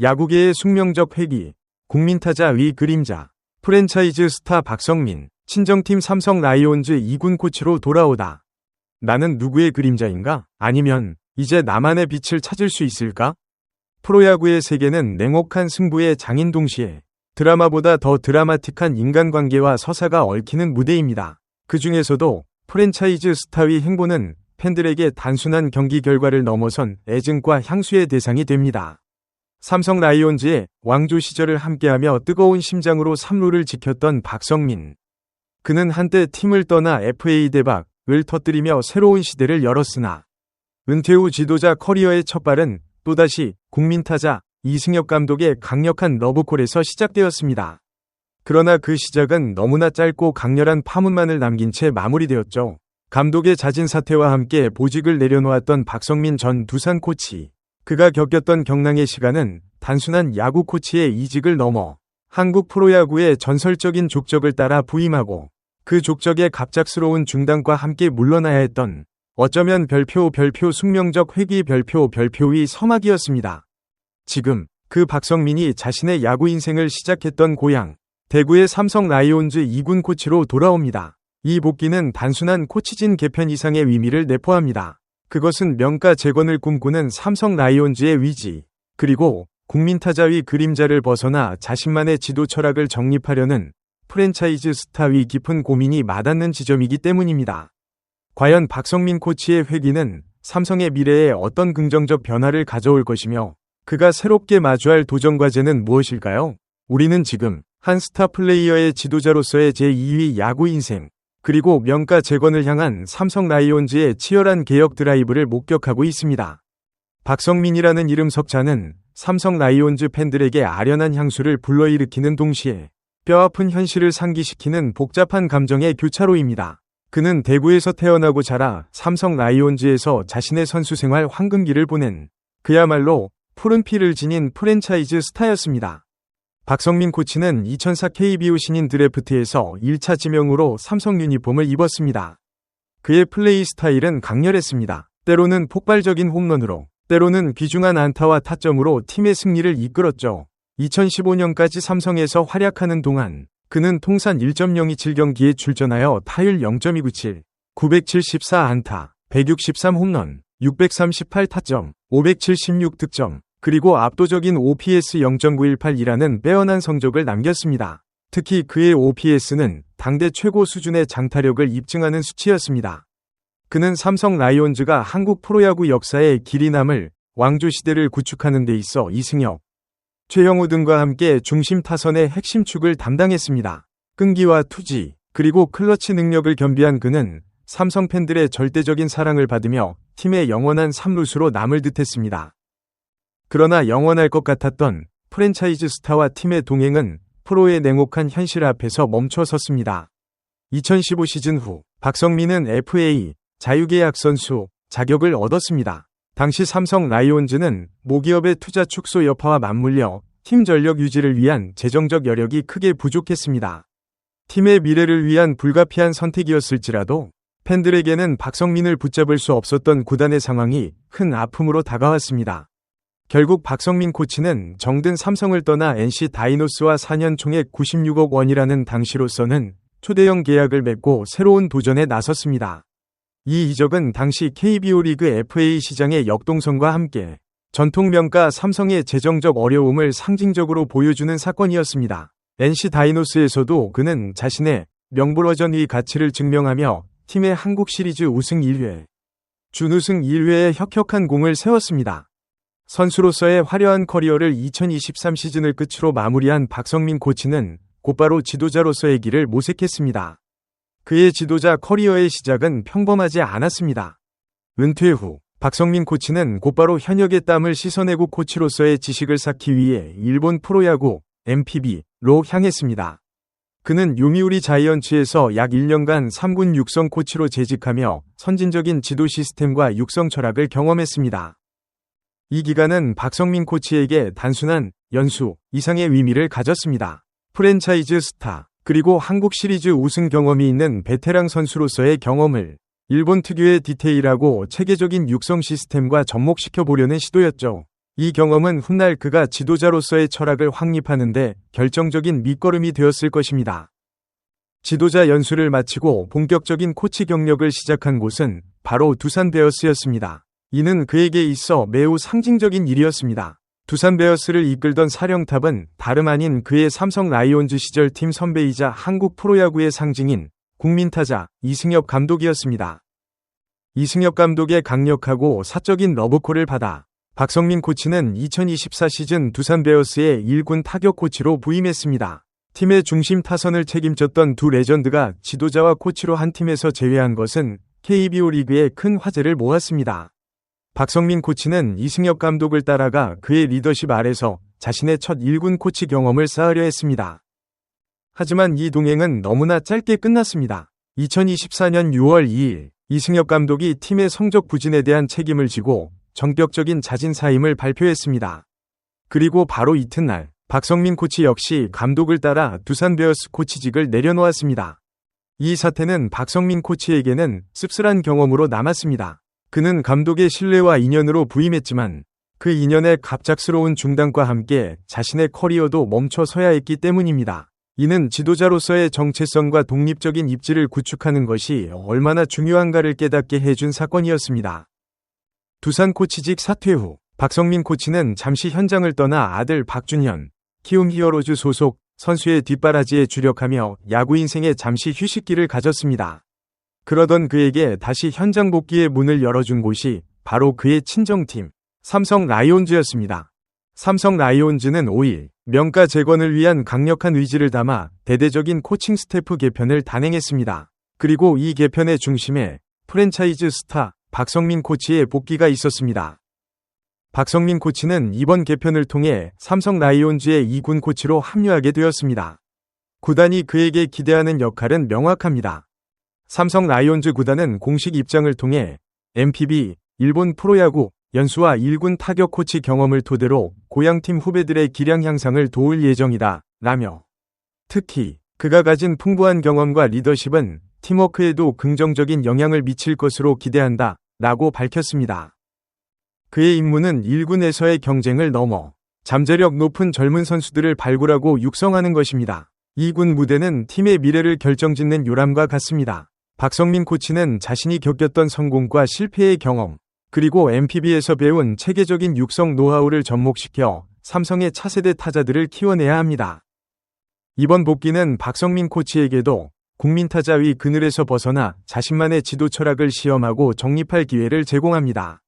야구계의 숙명적 회귀, 국민타자 위 그림자, 프랜차이즈 스타 박성민, 친정팀 삼성 라이온즈 2군 코치로 돌아오다. 나는 누구의 그림자인가? 아니면 이제 나만의 빛을 찾을 수 있을까? 프로야구의 세계는 냉혹한 승부의 장인 동시에 드라마보다 더 드라마틱한 인간관계와 서사가 얽히는 무대입니다. 그 중에서도 프랜차이즈 스타의 행보는 팬들에게 단순한 경기 결과를 넘어선 애증과 향수의 대상이 됩니다. 삼성 라이온즈의 왕조 시절을 함께하며 뜨거운 심장으로 삼루를 지켰던 박성민. 그는 한때 팀을 떠나 FA 대박을 터뜨리며 새로운 시대를 열었으나 은퇴 후 지도자 커리어의 첫 발은 또다시 국민타자 이승엽 감독의 강력한 러브콜에서 시작되었습니다. 그러나 그 시작은 너무나 짧고 강렬한 파문만을 남긴 채 마무리되었죠. 감독의 잦은 사퇴와 함께 보직을 내려놓았던 박성민 전 두산 코치. 그가 겪었던 경랑의 시간은 단순한 야구 코치의 이직을 넘어 한국 프로야구의 전설적인 족적을 따라 부임하고 그 족적의 갑작스러운 중단과 함께 물러나야 했던 어쩌면 별표 숙명적 회귀 별표의 서막이었습니다. 지금 그 박성민이 자신의 야구 인생을 시작했던 고향 대구의 삼성 라이온즈 2군 코치로 돌아옵니다. 이 복귀는 단순한 코치진 개편 이상의 의미를 내포합니다. 그것은 명가 재건을 꿈꾸는 삼성 라이온즈의 위지, 그리고 국민타자의 그림자를 벗어나 자신만의 지도 철학을 정립하려는 프랜차이즈 스타의 깊은 고민이 맞닿는 지점이기 때문입니다. 과연 박성민 코치의 회귀는 삼성의 미래에 어떤 긍정적 변화를 가져올 것이며 그가 새롭게 마주할 도전 과제는 무엇일까요? 우리는 지금 한 스타 플레이어의 지도자로서의 제2위 야구 인생, 그리고 명가 재건을 향한 삼성 라이온즈의 치열한 개혁 드라이브를 목격하고 있습니다. 박성민이라는 이름 석자는 삼성 라이온즈 팬들에게 아련한 향수를 불러일으키는 동시에 뼈아픈 현실을 상기시키는 복잡한 감정의 교차로입니다. 그는 대구에서 태어나고 자라 삼성 라이온즈에서 자신의 선수 생활 황금기를 보낸 그야말로 푸른 피를 지닌 프랜차이즈 스타였습니다. 박성민 코치는 2004 KBO 신인 드래프트에서 1차 지명으로 삼성 유니폼을 입었습니다. 그의 플레이 스타일은 강렬했습니다. 때로는 폭발적인 홈런으로, 때로는 귀중한 안타와 타점으로 팀의 승리를 이끌었죠. 2015년까지 삼성에서 활약하는 동안 그는 통산 1.027경기에 출전하여 타율 0.297, 974 안타, 163 홈런, 638 타점, 576 득점, 그리고 압도적인 OPS 0.918이라는 빼어난 성적을 남겼습니다. 특히 그의 OPS는 당대 최고 수준의 장타력을 입증하는 수치였습니다. 그는 삼성 라이온즈가 한국 프로야구 역사에 길이 남을 왕조 시대를 구축하는 데 있어 이승엽, 최영우 등과 함께 중심 타선의 핵심 축을 담당했습니다. 끈기와 투지, 그리고 클러치 능력을 겸비한 그는 삼성 팬들의 절대적인 사랑을 받으며 팀의 영원한 삼루수로 남을 듯했습니다. 그러나 영원할 것 같았던 프랜차이즈 스타와 팀의 동행은 프로의 냉혹한 현실 앞에서 멈춰 섰습니다. 2015 시즌 후 박성민은 FA 자유계약 선수 자격을 얻었습니다. 당시 삼성 라이온즈는 모기업의 투자 축소 여파와 맞물려 팀 전력 유지를 위한 재정적 여력이 크게 부족했습니다. 팀의 미래를 위한 불가피한 선택이었을지라도 팬들에게는 박성민을 붙잡을 수 없었던 구단의 상황이 큰 아픔으로 다가왔습니다. 결국 박성민 코치는 정든 삼성을 떠나 NC 다이노스와 4년 총액 96억 원이라는 당시로서는 초대형 계약을 맺고 새로운 도전에 나섰습니다. 이 이적은 당시 KBO 리그 FA 시장의 역동성과 함께 전통 명가 삼성의 재정적 어려움을 상징적으로 보여주는 사건이었습니다. NC 다이노스에서도 그는 자신의 명불허전의 가치를 증명하며 팀의 한국 시리즈 우승 1회, 준우승 1회에 혁혁한 공을 세웠습니다. 선수로서의 화려한 커리어를 2023 시즌을 끝으로 마무리한 박성민 코치는 곧바로 지도자로서의 길을 모색했습니다. 그의 지도자 커리어의 시작은 평범하지 않았습니다. 은퇴 후 박성민 코치는 곧바로 현역의 땀을 씻어내고 코치로서의 지식을 쌓기 위해 일본 프로야구 MPB로 향했습니다. 그는 요미우리 자이언츠에서 약 1년간 3군 육성 코치로 재직하며 선진적인 지도 시스템과 육성 철학을 경험했습니다. 이 기간은 박성민 코치에게 단순한 연수 이상의 의미를 가졌습니다. 프랜차이즈 스타, 그리고 한국 시리즈 우승 경험이 있는 베테랑 선수로서의 경험을 일본 특유의 디테일하고 체계적인 육성 시스템과 접목시켜 보려는 시도였죠. 이 경험은 훗날 그가 지도자로서의 철학을 확립하는데 결정적인 밑거름이 되었을 것입니다. 지도자 연수를 마치고 본격적인 코치 경력을 시작한 곳은 바로 두산 베어스였습니다. 이는 그에게 있어 매우 상징적인 일이었습니다. 두산 베어스를 이끌던 사령탑은 다름 아닌 그의 삼성 라이온즈 시절 팀 선배이자 한국 프로야구의 상징인 국민타자 이승엽 감독이었습니다. 이승엽 감독의 강력하고 사적인 러브콜을 받아 박성민 코치는 2024 시즌 두산 베어스의 1군 타격 코치로 부임했습니다. 팀의 중심 타선을 책임졌던 두 레전드가 지도자와 코치로 한 팀에서 제외한 것은 KBO 리그에 큰 화제를 모았습니다. 박성민 코치는 이승엽 감독을 따라가 그의 리더십 아래서 자신의 첫 1군 코치 경험을 쌓으려 했습니다. 하지만 이 동행은 너무나 짧게 끝났습니다. 2024년 6월 2일 이승엽 감독이 팀의 성적 부진에 대한 책임을 지고 전격적인 자진 사임을 발표했습니다. 그리고 바로 이튿날 박성민 코치 역시 감독을 따라 두산 베어스 코치직을 내려놓았습니다. 이 사태는 박성민 코치에게는 씁쓸한 경험으로 남았습니다. 그는 감독의 신뢰와 인연으로 부임했지만 그 인연의 갑작스러운 중단과 함께 자신의 커리어도 멈춰서야 했기 때문입니다. 이는 지도자로서의 정체성과 독립적인 입지를 구축하는 것이 얼마나 중요한가를 깨닫게 해준 사건이었습니다. 두산 코치직 사퇴 후 박성민 코치는 잠시 현장을 떠나 아들 박준현, 키움 히어로즈 소속 선수의 뒷바라지에 주력하며 야구 인생에 잠시 휴식기를 가졌습니다. 그러던 그에게 다시 현장 복귀의 문을 열어준 곳이 바로 그의 친정팀 삼성 라이온즈였습니다. 삼성 라이온즈는 5일 명가 재건을 위한 강력한 의지를 담아 대대적인 코칭 스태프 개편을 단행했습니다. 그리고 이 개편의 중심에 프랜차이즈 스타 박성민 코치의 복귀가 있었습니다. 박성민 코치는 이번 개편을 통해 삼성 라이온즈의 2군 코치로 합류하게 되었습니다. 구단이 그에게 기대하는 역할은 명확합니다. 삼성 라이온즈 구단은 공식 입장을 통해 MPB, 일본 프로야구, 연수와 1군 타격 코치 경험을 토대로 고향팀 후배들의 기량 향상을 도울 예정이다 라며 특히 그가 가진 풍부한 경험과 리더십은 팀워크에도 긍정적인 영향을 미칠 것으로 기대한다 라고 밝혔습니다. 그의 임무는 1군에서의 경쟁을 넘어 잠재력 높은 젊은 선수들을 발굴하고 육성하는 것입니다. 2군 무대는 팀의 미래를 결정짓는 요람과 같습니다. 박성민 코치는 자신이 겪었던 성공과 실패의 경험, 그리고 MPB에서 배운 체계적인 육성 노하우를 접목시켜 삼성의 차세대 타자들을 키워내야 합니다. 이번 복귀는 박성민 코치에게도 국민타자 위 그늘에서 벗어나 자신만의 지도 철학을 시험하고 정립할 기회를 제공합니다.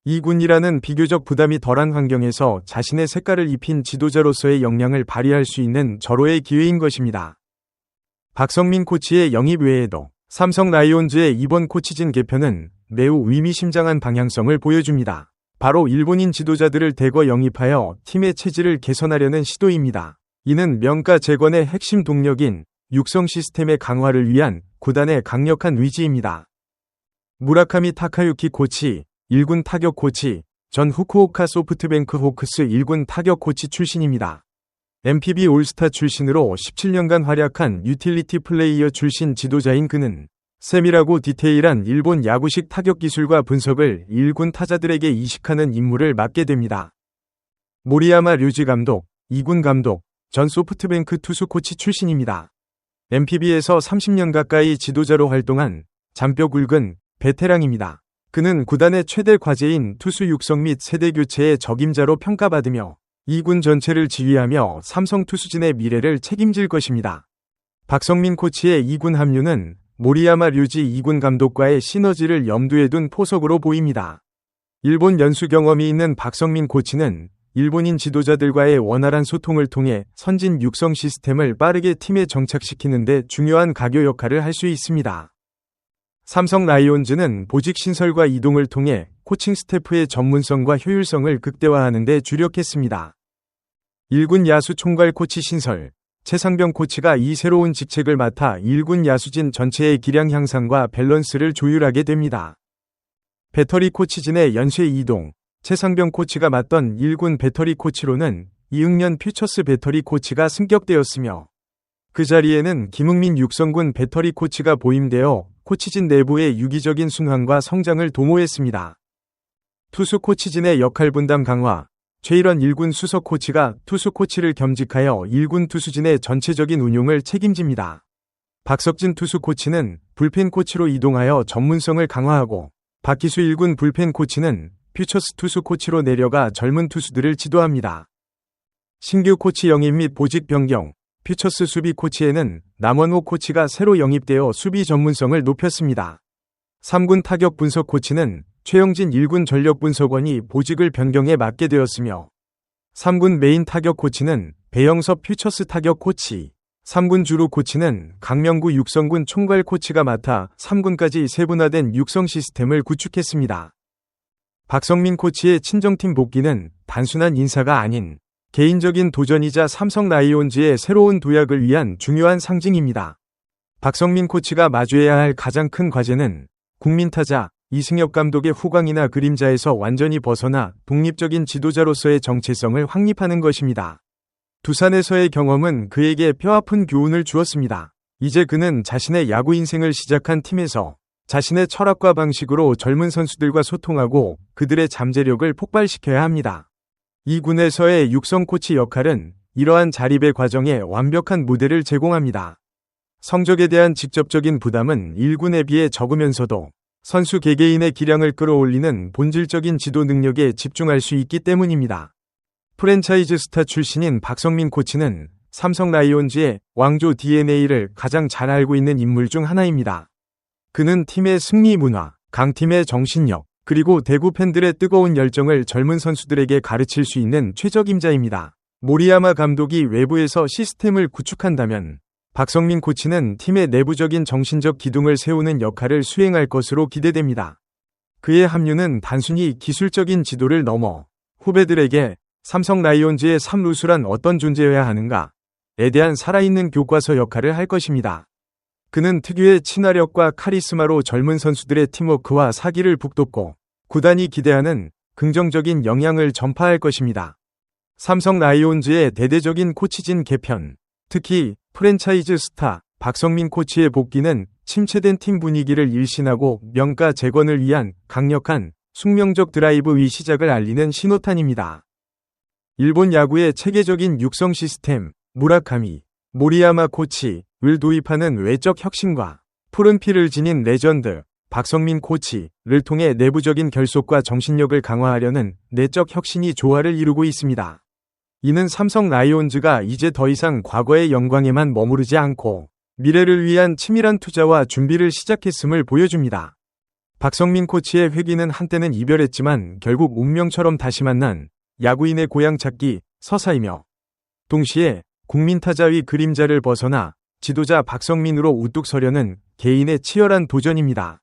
2군이라는 비교적 부담이 덜한 환경에서 자신의 색깔을 입힌 지도자로서의 역량을 발휘할 수 있는 절호의 기회인 것입니다. 박성민 코치의 영입 외에도 삼성 라이온즈의 이번 코치진 개편은 매우 의미심장한 방향성을 보여줍니다. 바로 일본인 지도자들을 대거 영입하여 팀의 체질을 개선하려는 시도입니다. 이는 명가 재건의 핵심 동력인 육성 시스템의 강화를 위한 구단의 강력한 의지입니다. 무라카미 타카유키 코치, 1군 타격 코치, 전 후쿠오카 소프트뱅크 호크스 1군 타격 코치 출신입니다. MPB 올스타 출신으로 17년간 활약한 유틸리티 플레이어 출신 지도자인 그는 세밀하고 디테일한 일본 야구식 타격 기술과 분석을 1군 타자들에게 이식하는 임무를 맡게 됩니다. 모리야마 류지 감독, 2군 감독, 전 소프트뱅크 투수 코치 출신입니다. MPB에서 30년 가까이 지도자로 활동한 잔뼈 굵은 베테랑입니다. 그는 구단의 최대 과제인 투수 육성 및 세대 교체의 적임자로 평가받으며 2군 전체를 지휘하며 삼성 투수진의 미래를 책임질 것입니다. 박성민 코치의 2군 합류는 모리야마 류지 2군 감독과의 시너지를 염두에 둔 포석으로 보입니다. 일본 연수 경험이 있는 박성민 코치는 일본인 지도자들과의 원활한 소통을 통해 선진 육성 시스템을 빠르게 팀에 정착시키는 데 중요한 가교 역할을 할 수 있습니다. 삼성 라이온즈는 보직 신설과 이동을 통해 코칭 스태프의 전문성과 효율성을 극대화하는 데 주력했습니다. 1군 야수 총괄 코치 신설, 최상병 코치가 이 새로운 직책을 맡아 1군 야수진 전체의 기량 향상과 밸런스를 조율하게 됩니다. 배터리 코치진의 연쇄 이동, 최상병 코치가 맡던 1군 배터리 코치로는 이응년 퓨처스 배터리 코치가 승격되었으며 그 자리에는 김흥민 육성군 배터리 코치가 보임되어 코치진 내부의 유기적인 순환과 성장을 도모했습니다. 투수 코치진의 역할 분담 강화. 최일원 1군 수석 코치가 투수 코치를 겸직하여 1군 투수진의 전체적인 운용을 책임집니다. 박석진 투수 코치는 불펜 코치로 이동하여 전문성을 강화하고, 박기수 1군 불펜 코치는 퓨처스 투수 코치로 내려가 젊은 투수들을 지도합니다. 신규 코치 영입 및 보직 변경. 퓨처스 수비 코치에는 남원호 코치가 새로 영입되어 수비 전문성을 높였습니다. 3군 타격 분석 코치는 최영진 1군 전력 분석원이 보직을 변경해 맡게 되었으며, 3군 메인 타격 코치는 배영섭 퓨처스 타격 코치, 3군 주루 코치는 강명구 육성군 총괄 코치가 맡아 3군까지 세분화된 육성 시스템을 구축했습니다. 박성민 코치의 친정팀 복귀는 단순한 인사가 아닌 개인적인 도전이자 삼성 라이온즈의 새로운 도약을 위한 중요한 상징입니다. 박성민 코치가 마주해야 할 가장 큰 과제는 국민타자 이승엽 감독의 후광이나 그림자에서 완전히 벗어나 독립적인 지도자로서의 정체성을 확립하는 것입니다. 두산에서의 경험은 그에게 뼈아픈 교훈을 주었습니다. 이제 그는 자신의 야구 인생을 시작한 팀에서 자신의 철학과 방식으로 젊은 선수들과 소통하고 그들의 잠재력을 폭발시켜야 합니다. 이 군에서의 육성 코치 역할은 이러한 자립의 과정에 완벽한 무대를 제공합니다. 성적에 대한 직접적인 부담은 1군에 비해 적으면서도 선수 개개인의 기량을 끌어올리는 본질적인 지도 능력에 집중할 수 있기 때문입니다. 프랜차이즈 스타 출신인 박성민 코치는 삼성 라이온즈의 왕조 DNA를 가장 잘 알고 있는 인물 중 하나입니다. 그는 팀의 승리 문화, 강팀의 정신력, 그리고 대구 팬들의 뜨거운 열정을 젊은 선수들에게 가르칠 수 있는 최적임자입니다. 모리야마 감독이 외부에서 시스템을 구축한다면 박성민 코치는 팀의 내부적인 정신적 기둥을 세우는 역할을 수행할 것으로 기대됩니다. 그의 합류는 단순히 기술적인 지도를 넘어 후배들에게 삼성 라이온즈의 3루수란 어떤 존재여야 하는가에 대한 살아있는 교과서 역할을 할 것입니다. 그는 특유의 친화력과 카리스마로 젊은 선수들의 팀워크와 사기를 북돋고 구단이 기대하는 긍정적인 영향을 전파할 것입니다. 삼성 라이온즈의 대대적인 코치진 개편, 특히 프랜차이즈 스타 박성민 코치의 복귀는 침체된 팀 분위기를 일신하고 명가 재건을 위한 강력한 숙명적 드라이브의 시작을 알리는 신호탄입니다. 일본 야구의 체계적인 육성 시스템, 무라카미, 모리야마 코치를 도입하는 외적 혁신과 푸른 피를 지닌 레전드, 박성민 코치를 통해 내부적인 결속과 정신력을 강화하려는 내적 혁신이 조화를 이루고 있습니다. 이는 삼성 라이온즈가 이제 더 이상 과거의 영광에만 머무르지 않고 미래를 위한 치밀한 투자와 준비를 시작했음을 보여줍니다. 박성민 코치의 회귀는 한때는 이별했지만 결국 운명처럼 다시 만난 야구인의 고향 찾기 서사이며, 동시에 국민타자의 그림자를 벗어나 지도자 박성민으로 우뚝 서려는 개인의 치열한 도전입니다.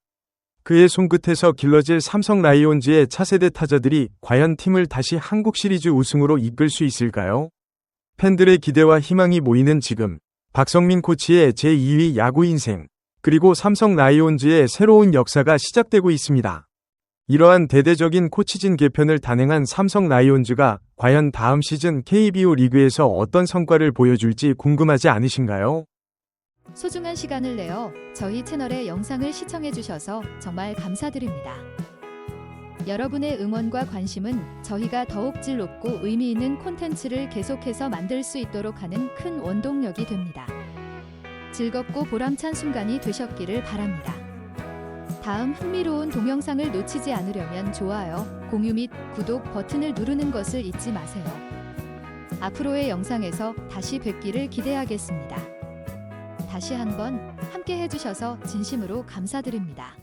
그의 손끝에서 길러질 삼성 라이온즈의 차세대 타자들이 과연 팀을 다시 한국 시리즈 우승으로 이끌 수 있을까요? 팬들의 기대와 희망이 모이는 지금, 박성민 코치의 제2위 야구 인생, 그리고 삼성 라이온즈의 새로운 역사가 시작되고 있습니다. 이러한 대대적인 코치진 개편을 단행한 삼성 라이온즈가 과연 다음 시즌 KBO 리그에서 어떤 성과를 보여줄지 궁금하지 않으신가요? 소중한 시간을 내어 저희 채널의 영상을 시청해주셔서 정말 감사드립니다. 여러분의 응원과 관심은 저희가 더욱 질 높고 의미 있는 콘텐츠를 계속해서 만들 수 있도록 하는 큰 원동력이 됩니다. 즐겁고 보람찬 순간이 되셨기를 바랍니다. 다음 흥미로운 동영상을 놓치지 않으려면 좋아요, 공유 및 구독 버튼을 누르는 것을 잊지 마세요. 앞으로의 영상에서 다시 뵙기를 기대하겠습니다. 다시 한번 함께 해주셔서 진심으로 감사드립니다.